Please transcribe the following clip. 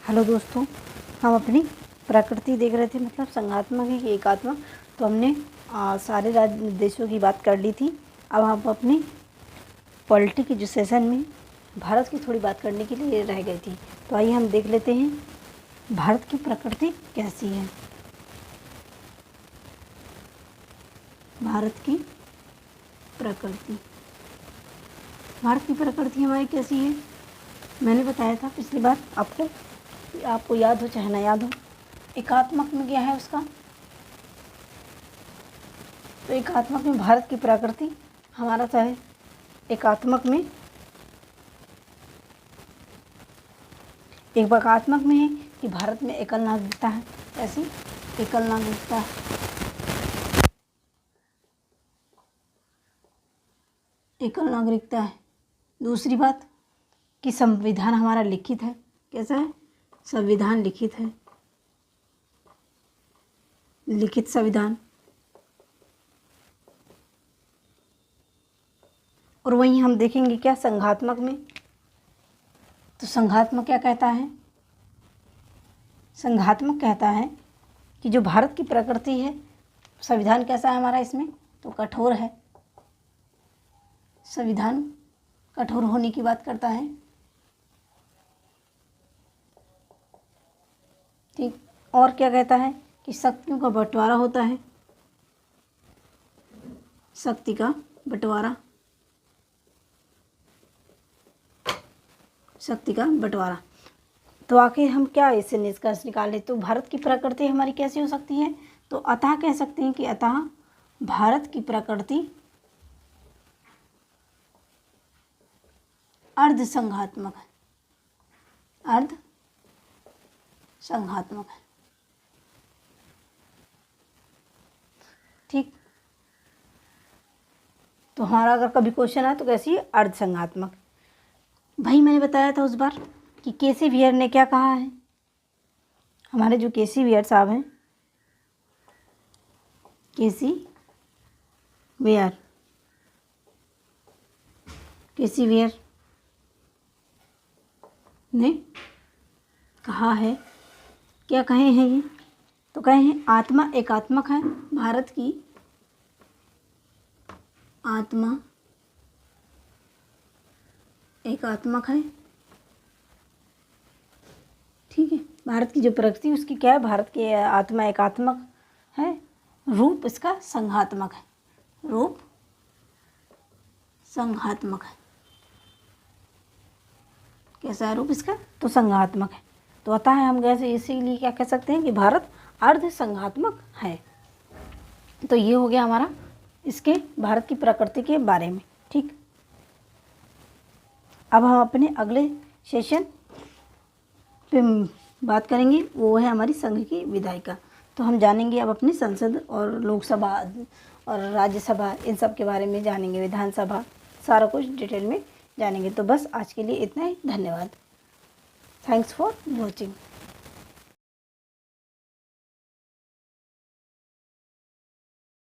Hello दोस्तों, हम अपनी प्रकृति देख रहे थे, मतलब संघात्मक है कि एकात्मक। तो हमने सारे राज्य देशों की बात कर ली थी। अब हम अपनी पॉलिटी के जो सेशन में भारत की थोड़ी बात करने के लिए रह गई थी। तो आइए हम देख लेते हैं भारत की प्रकृति कैसी है। भारत की प्रकृति हमारी कैसी है, मैंने बताया था पिछली बार आपको याद हो चाहे ना याद हो। एकात्मक में क्या है उसका, तो एकात्मक में भारत की प्रकृति हमारा क्या है। एकात्मक में है कि भारत में एकल नागरिकता है। ऐसी एकल नागरिकता है। दूसरी बात कि संविधान हमारा लिखित है। कैसा है, संविधान लिखित है, लिखित संविधान। और वहीं हम देखेंगे क्या संघात्मक में, तो संघात्मक क्या कहता है, संघात्मक कहता है कि जो भारत की प्रकृति है, संविधान कैसा है हमारा इसमें, तो कठोर है। संविधान कठोर होने की बात करता है। ठीक, और क्या कहता है कि शक्तियों का बंटवारा होता है। शक्ति का बंटवारा, तो आखिर हम क्या इससे निष्कर्ष निकालें, तो भारत की प्रकृति हमारी कैसी हो सकती है, तो अतः कह सकते हैं कि अतः भारत की प्रकृति अर्ध संघात्मक है। अर्ध संघात्मक है। ठीक, तो हमारा अगर कभी क्वेश्चन आए तो कैसी है, अर्ध संघात्मक। भाई मैंने बताया था उस बार कि केसी वियर ने क्या कहा है, हमारे जो केसी वियर साहब हैं, केसी वियर ने कहा है, क्या कहे हैं ये, तो कहे हैं आत्मा एकात्मक है। भारत की आत्मा एकात्मक है। ठीक है, भारत की जो प्रकृति उसकी क्या है, भारत की आत्मा एकात्मक है। रूप इसका संघात्मक है, रूप संघात्मक है। कैसा है रूप इसका, तो संघात्मक है। तो अतः हम कैसे इसीलिए क्या कह सकते हैं कि भारत अर्ध संघात्मक है। तो ये हो गया हमारा इसके भारत की प्रकृति के बारे में। ठीक, अब हम अपने अगले सेशन पे बात करेंगे, वो है हमारी संघ की विधायिका। तो हम जानेंगे अब अपनी संसद और लोकसभा और राज्यसभा इन सब के बारे में जानेंगे, विधानसभा, सारा कुछ डिटेल में जानेंगे। तो बस आज के लिए इतना ही, धन्यवाद। Thanks for watching.